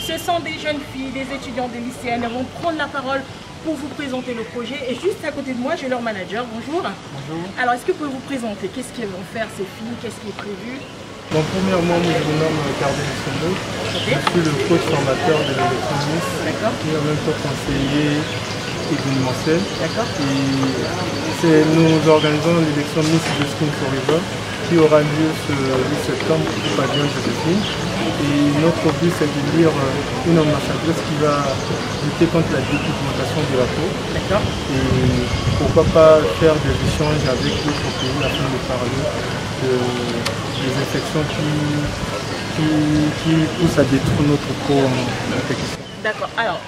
Ce sont des jeunes filles, des étudiants, des lycéennes. Elles vont prendre la parole pour vous présenter le projet. Et juste à côté de moi, j'ai leur manager. Bonjour. Bonjour. Alors, est-ce que vous pouvez vous présenter? Qu'est-ce qu'elles vont faire, ces filles? Qu'est-ce qui est prévu? Bon, premièrement, je me nomme Cardin Luxembourg. Je suis le coach formateur de l'élection Miss, qui est en même temps conseiller événementiel. Nous organisons l'élection Miss Bioskin Forever qui aura lieu ce 8 septembre au pavillon Joséphine. Et notre but, c'est d'élire une ambassadrice qui va lutter contre la dépigmentation de la peau. Et pourquoi pas faire des échanges avec d'autres pays afin de parler des infections qui poussent à détruire notre peau en quelque sorte. D'accord. Alors,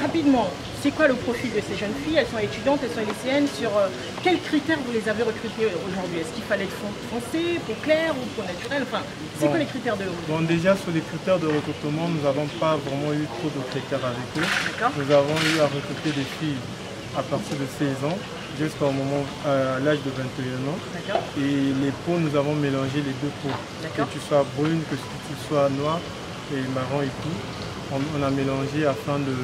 rapidement, c'est quoi le profil de ces jeunes filles? Elles sont étudiantes, elles sont lycéennes. Sur quels critères vous les avez recrutées aujourd'hui? Est-ce qu'il fallait être foncé, peau claire ou peau naturelle? Enfin, c'est quoi les critères de... Bon, déjà, sur les critères de recrutement, nous n'avons pas vraiment eu trop de critères avec eux. Nous avons eu à recruter des filles à partir de 16 ans jusqu'au moment à l'âge de 21 ans. Et les peaux, nous avons mélangé les deux peaux. Que tu sois brune, que tu sois noire et marron et tout. On a mélangé afin de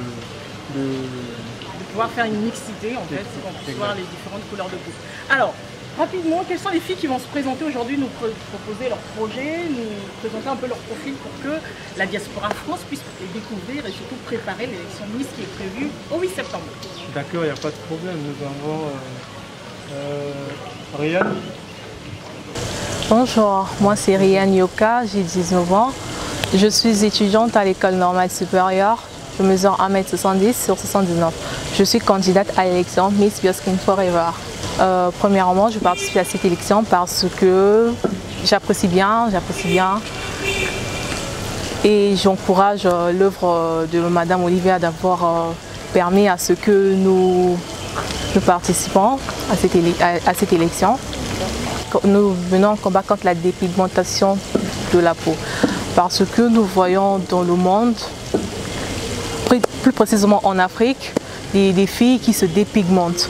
pouvoir faire une mixité en fait, pour voir les différentes couleurs de peau. Alors, rapidement, quelles sont les filles qui vont se présenter aujourd'hui, nous proposer leur projet, nous présenter un peu leur profil pour que la diaspora France puisse les découvrir et surtout préparer l'élection Miss qui est prévue au 8 septembre. D'accord, il n'y a pas de problème. Nous avons Rian. Bonjour, moi c'est Rian Yoka, j'ai 19 ans. Je suis étudiante à l'école normale supérieure. Je mesure 1m70 sur 79. Je suis candidate à l'élection Miss Bioskin Forever. Premièrement, je participe à cette élection parce que j'apprécie bien et j'encourage l'œuvre de Madame Olivia d'avoir permis à ce que nous participons à cette élection. Nous venons combattre contre la dépigmentation de la peau parce que nous voyons dans le monde, plus précisément en Afrique, des filles qui se dépigmentent.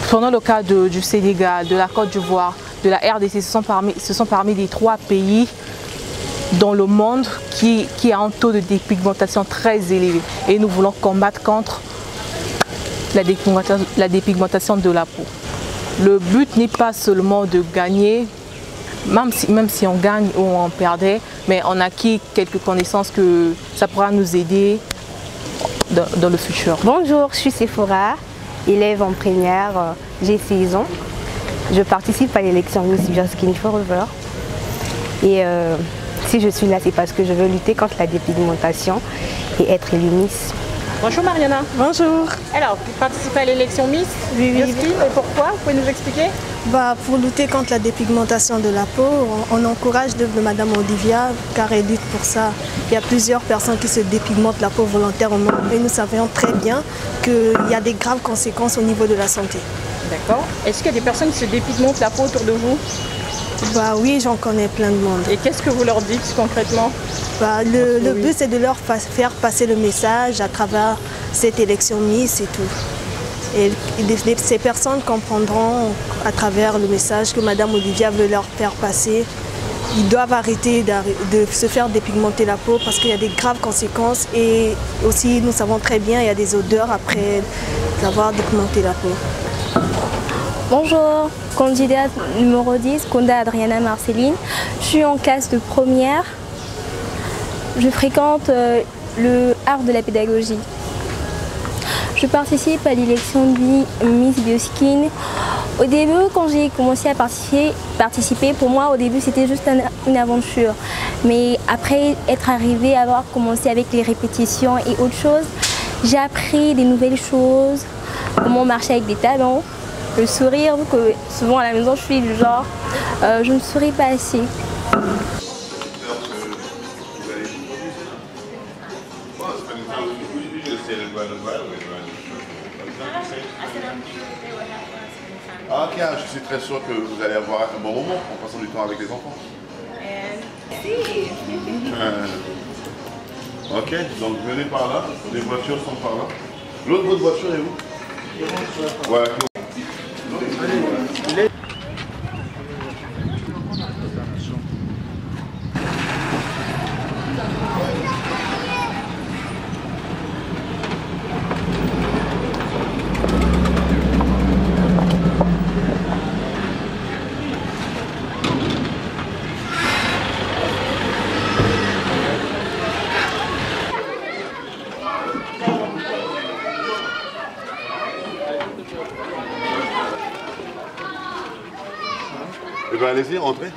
Prenons le cas du Sénégal, de la Côte d'Ivoire, de la RDC, ce sont parmi les 3 pays dans le monde qui a un taux de dépigmentation très élevé. Et nous voulons combattre contre la dépigmentation de la peau. Le but n'est pas seulement de gagner, même si on gagne ou on perdait, mais on acquit quelques connaissances que ça pourra nous aider dans le futur. Bonjour, je suis Sephora, élève en première, j'ai 16 ans. Je participe à l'élection Miss Bioskin Forever. Et si je suis là, c'est parce que je veux lutter contre la dépigmentation et être élue Miss. Bonjour Mariana. Bonjour. Alors, vous participez à l'élection Miss Bioskin et pourquoi? Vous pouvez nous expliquer? Pour lutter contre la dépigmentation de la peau, on encourage l'œuvre de Madame Olivia car elle lutte pour ça. Il y a plusieurs personnes qui se dépigmentent la peau volontairement et nous savons très bien qu'il y a des graves conséquences au niveau de la santé. D'accord. Est-ce qu'il y a des personnes qui se dépigmentent la peau autour de vous? Oui, j'en connais plein de monde. Et qu'est-ce que vous leur dites concrètement? Le but c'est de leur faire passer le message à travers cette élection Miss et tout. Et ces personnes comprendront à travers le message que Madame Olivia veut leur faire passer. Ils doivent arrêter de se faire dépigmenter la peau parce qu'il y a des graves conséquences et aussi nous savons très bien il y a des odeurs après avoir dépigmenté la peau. Bonjour, candidate numéro 10, Conda Adriana Marceline. Je suis en classe de première. Je fréquente le art de la pédagogie. Je participe à l'élection de Miss Bioskin. Au début, quand j'ai commencé à participer, pour moi, au début, c'était juste une aventure. Mais après être arrivée, avoir commencé avec les répétitions et autres choses, j'ai appris des nouvelles choses, comment marcher avec des talons, le sourire, que souvent à la maison, je suis du genre, je ne souris pas assez. Ah, ok, je suis très sûr que vous allez avoir un bon moment en passant du temps avec les enfants. Ok, donc venez par là, les voitures sont par là. L'autre votre voiture est où? Ouais. allez-y, entrez.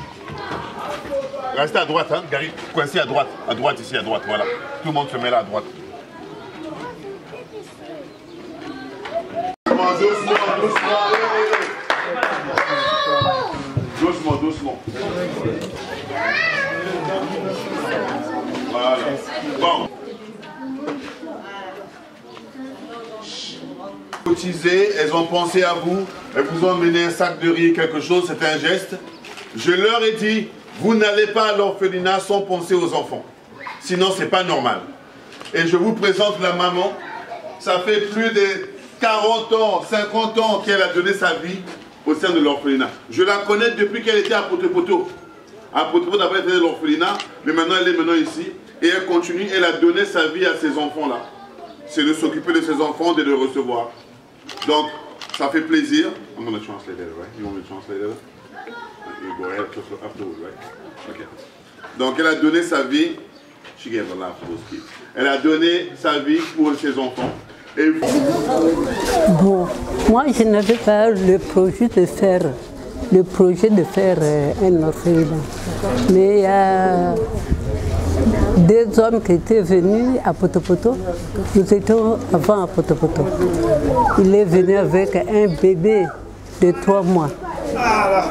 Restez à droite, hein, Gary, coincez à droite ici, à droite, voilà. Tout le monde se met là à droite. Doucement. Voilà. Bon. Cotisé, elles ont pensé à vous, elles vous ont amené un sac de riz, quelque chose, c'est un geste. Je leur ai dit, vous n'allez pas à l'orphelinat sans penser aux enfants. Sinon, c'est pas normal. Et je vous présente la maman. Ça fait plus de 40 ans, 50 ans qu'elle a donné sa vie au sein de l'orphelinat. Je la connais depuis qu'elle était à Poto-Poto. À Poto-Poto, d'abord, elle était à l'orphelinat, mais maintenant, elle est maintenant ici. Et elle continue, elle a donné sa vie à ces enfants-là. C'est de s'occuper de ces enfants, de les recevoir. Donc, ça fait plaisir. I'm going to translate it, right? You want me to translate it? You go ahead afterwards, right? Okay. Donc, elle a donné sa vie. She gave a laugh for those kids. Elle a donné sa vie pour ses enfants. Et... Bon, moi, je n'avais pas le projet de faire un orphelinat. Mais il y a deux hommes qui étaient venus à Poto-Poto. Nous étions avant à Poto-Poto. Il est venu avec un bébé de 3 mois.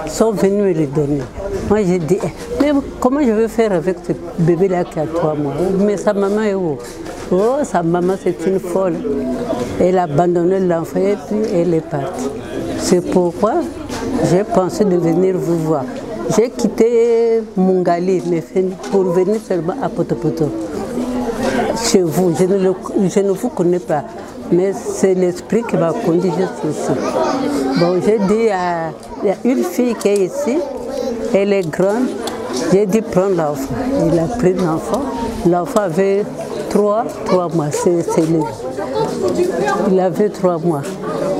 Ils sont venus me le donner. Moi j'ai dit, mais comment je vais faire avec ce bébé-là qui a 3 mois? Mais sa maman est où? Oh, sa maman c'est une folle. Elle a abandonné l'enfant et puis elle est partie. C'est pourquoi j'ai pensé de venir vous voir. J'ai quitté Mungali pour venir seulement à Poto-Poto. Chez vous, je ne vous connais pas, mais c'est l'esprit qui m'a conduit jusqu'ici. Bon, j'ai dit, il y a une fille qui est ici, elle est grande, j'ai dit prendre l'enfant. Il a pris l'enfant, l'enfant avait 3 mois, il avait 3 mois.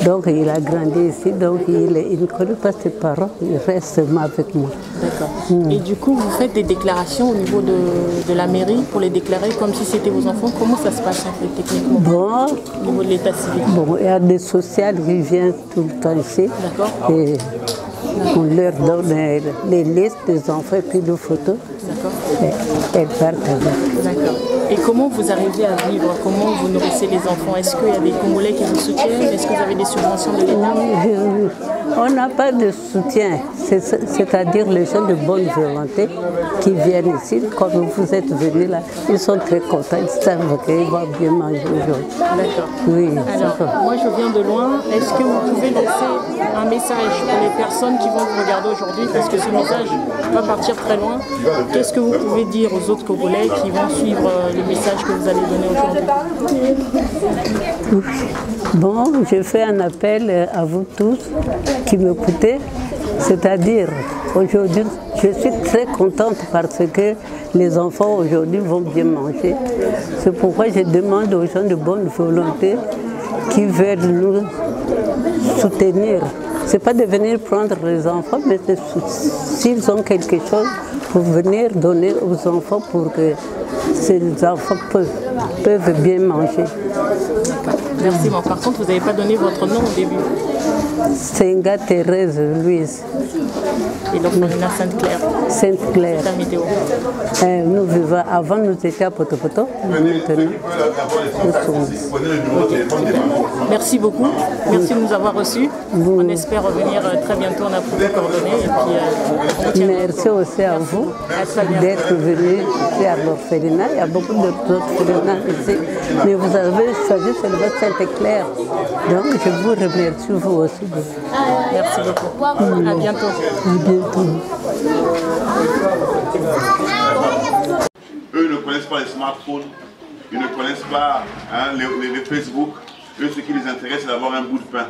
Donc il a grandi ici, donc il ne connaît pas ses parents, il reste seulement avec moi. D'accord. Et du coup, vous faites des déclarations au niveau de la mairie pour les déclarer comme si c'était vos enfants. Comment ça se passe en fait techniquement au niveau de l'état civil? Bon, il y a des sociales qui viennent tout le temps ici. D'accord. Et on leur donne les listes des enfants et puis les photos. D'accord. Et elles partent avec. D'accord. Et comment vous arrivez à vivre? Comment vous nourrissez les enfants? Est-ce qu'il y a des Congolais qui vous soutiennent? Est-ce que vous avez des subventions de l'État? On n'a pas de soutien, c'est-à-dire les gens de bonne volonté qui viennent ici, comme vous êtes venus là, ils sont très contents, ils savent qu'ils vont bien manger aujourd'hui. D'accord. Oui. Alors, moi je viens de loin, est-ce que vous pouvez laisser un message pour les personnes qui vont vous regarder aujourd'hui, parce que ce message va partir très loin? Qu'est-ce que vous pouvez dire aux autres Congolais qui vont suivre le message que vous allez donner aujourd'hui? Bon, je fais un appel à vous tous qui m'écoutez, c'est-à-dire aujourd'hui, je suis très contente parce que les enfants aujourd'hui vont bien manger. C'est pourquoi je demande aux gens de bonne volonté qui veulent nous soutenir. Ce n'est pas de venir prendre les enfants, mais s'ils ont quelque chose, pour venir donner aux enfants pour que ces enfants peuvent bien manger. Merci, bon, par contre, vous n'avez pas donné votre nom au début. Senga Thérèse Louise. Et donc, Marina Sainte-Claire. Sainte-Claire. C'est la météo. Nous vivons, avant nous étions à Poto-Poto. Merci beaucoup. Merci de nous avoir reçus. On espère revenir très bientôt. On a pris vos coordonnées. Et puis, merci aussi à vous d'être venus ici à l'orphelinat. Il y a beaucoup d'autres orphelinats ici. Mais vous avez choisi seulement Sainte-Claire. Donc je vous remercie vous aussi. Merci beaucoup. À bientôt. À bientôt. Eux ne connaissent pas les smartphones, ils ne connaissent pas les Facebook. Eux, ce qui les intéresse, c'est d'avoir un bout de pain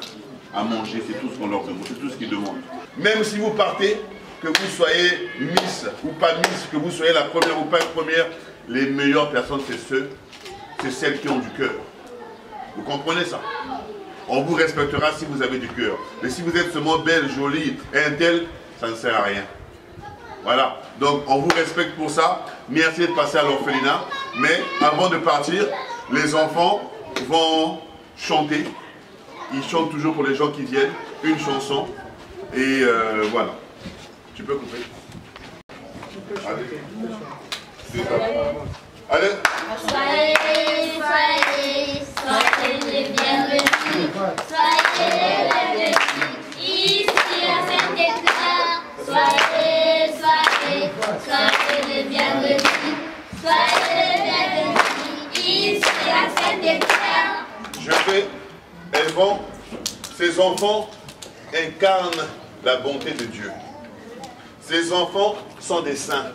à manger. C'est tout ce qu'on leur demande, c'est tout ce qu'ils demandent. Même si vous partez, que vous soyez Miss ou pas Miss, que vous soyez la première ou pas la première, les meilleures personnes, c'est celles qui ont du cœur. Vous comprenez ça? On vous respectera si vous avez du cœur. Mais si vous êtes seulement belle, jolie et un tel, ça ne sert à rien. Voilà. Donc on vous respecte pour ça. Merci d'être passé à l'orphelinat. Mais avant de partir, les enfants vont chanter. Ils chantent toujours pour les gens qui viennent. Une chanson. Et voilà. Tu peux couper. Allez. Allez. Soyez les bienvenus. Soyez les bienvenus. Ici à Saint-Éclair. Soyez les bienvenus. Soyez les bienvenus. Ici à Saint-Éclair. Ces enfants incarnent la bonté de Dieu. Ces enfants sont des saints.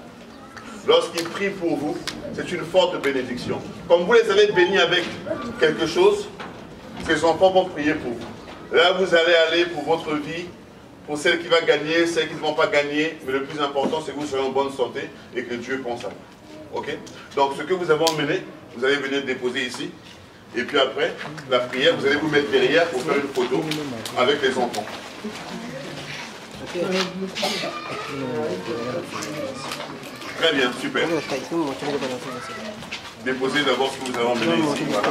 Lorsqu'ils prient pour vous, c'est une forte bénédiction. Comme vous les avez bénis avec quelque chose, ces enfants vont prier pour vous. Là, vous allez aller pour votre vie, pour celle qui va gagner, celle qui ne vont pas gagner. Mais le plus important, c'est que vous soyez en bonne santé et que Dieu pense à vous. Ok? Donc, ce que vous avez emmené, vous allez venir déposer ici. Et puis après, la prière, vous allez vous mettre derrière pour faire une photo avec les enfants. Très bien, super. Déposez d'abord ce que vous avez emmené ici. Voilà.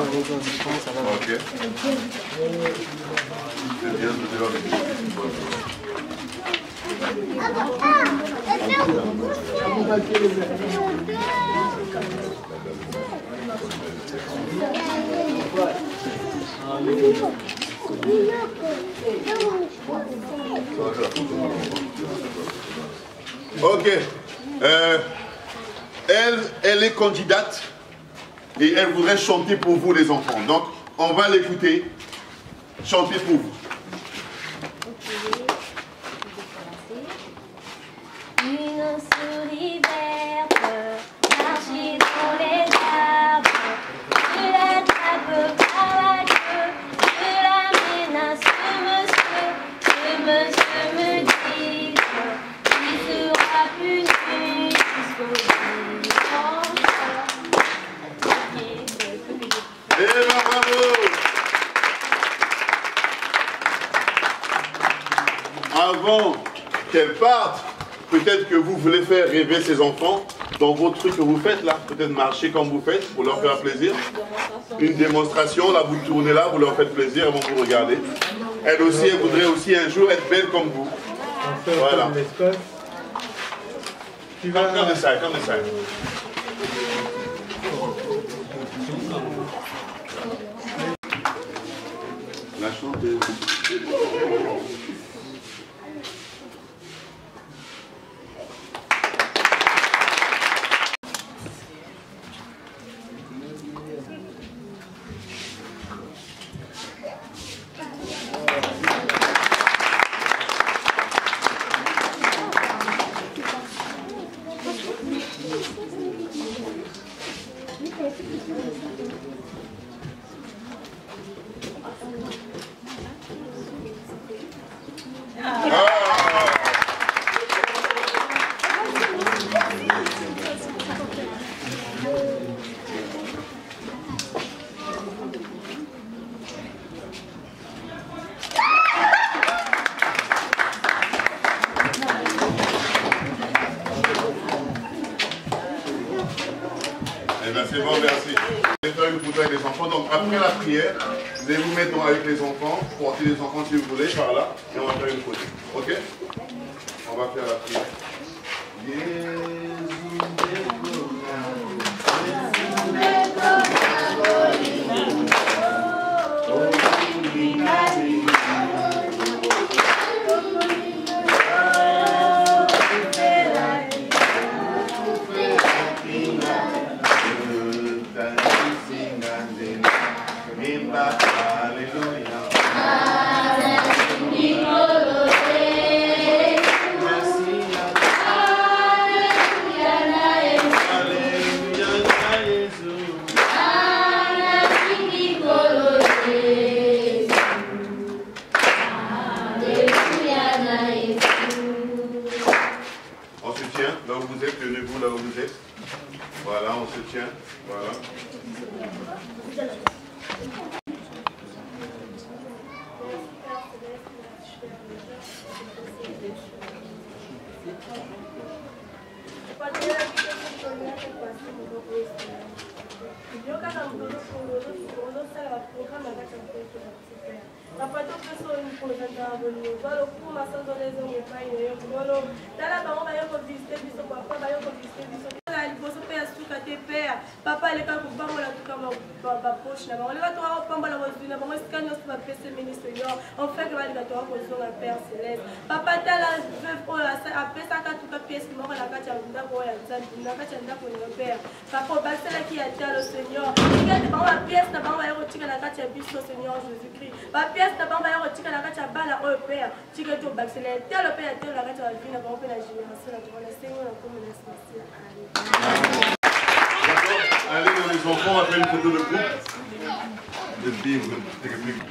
Ok. C'est bien de voir les Ok. Elle est candidate et elle voudrait chanter pour vous les enfants. Donc, on va l'écouter chanter pour vous. Une souris verte marchait dans les arbres. Je l'attrape par la queue, je l'amène à ce monsieur. Ce monsieur me dit qu'il sera plus nu jusqu'au dimanche. Eh ben bravo! Avant qu'elle parte, peut-être que vous voulez faire rêver ces enfants dans vos trucs que vous faites là. Peut-être marcher comme vous faites pour leur faire plaisir. Une démonstration, là vous tournez là, vous leur faites plaisir, elles vont vous regarder. Elle aussi, elle voudrait aussi un jour être belle comme vous. Voilà. Comme de ça, comme de ça. La chanteuse. C'est bon, merci. Je vais faire une photo avec les enfants. Donc après la prière, vous allez vous mettre avec les enfants, porter les enfants si vous voulez, par là, et on va faire une photo. Ok? On va faire la prière. Là où vous êtes, tenez-vous là où vous êtes. Voilà, on se tient. Voilà. Papa, tout ce sont une présentation à venir. Voilà, pour ma soeur, les hommes, les païens, les hommes. Dans la maman, il y a un visiter, il y a un visiter, il y a un papa, il est quand même pas là, tout comme ma poche. On va voir pas mal de la maman, est-ce qu'il y a un PC ministre? On fait que la position de la Père Céleste. Papa, tu as la veuve, après ça, quand tu as pièce, tu m'auras la carte à la Père. Papa, c'est là qui a été le Seignor. Il y a la pièce, tu as retiré la carte à Bisso, Seignor Jésus-Christ. La pièce, tu as retiré la carte à Bala, Père. Tu as tout baccélé. Tel le Père, tel la carte à la vie, la génération, la Seigneur, la communauté. Allez dans les enfants, on va faire une photo de groupe. De vivre, de république.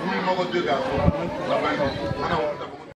Numéro 2 garçons.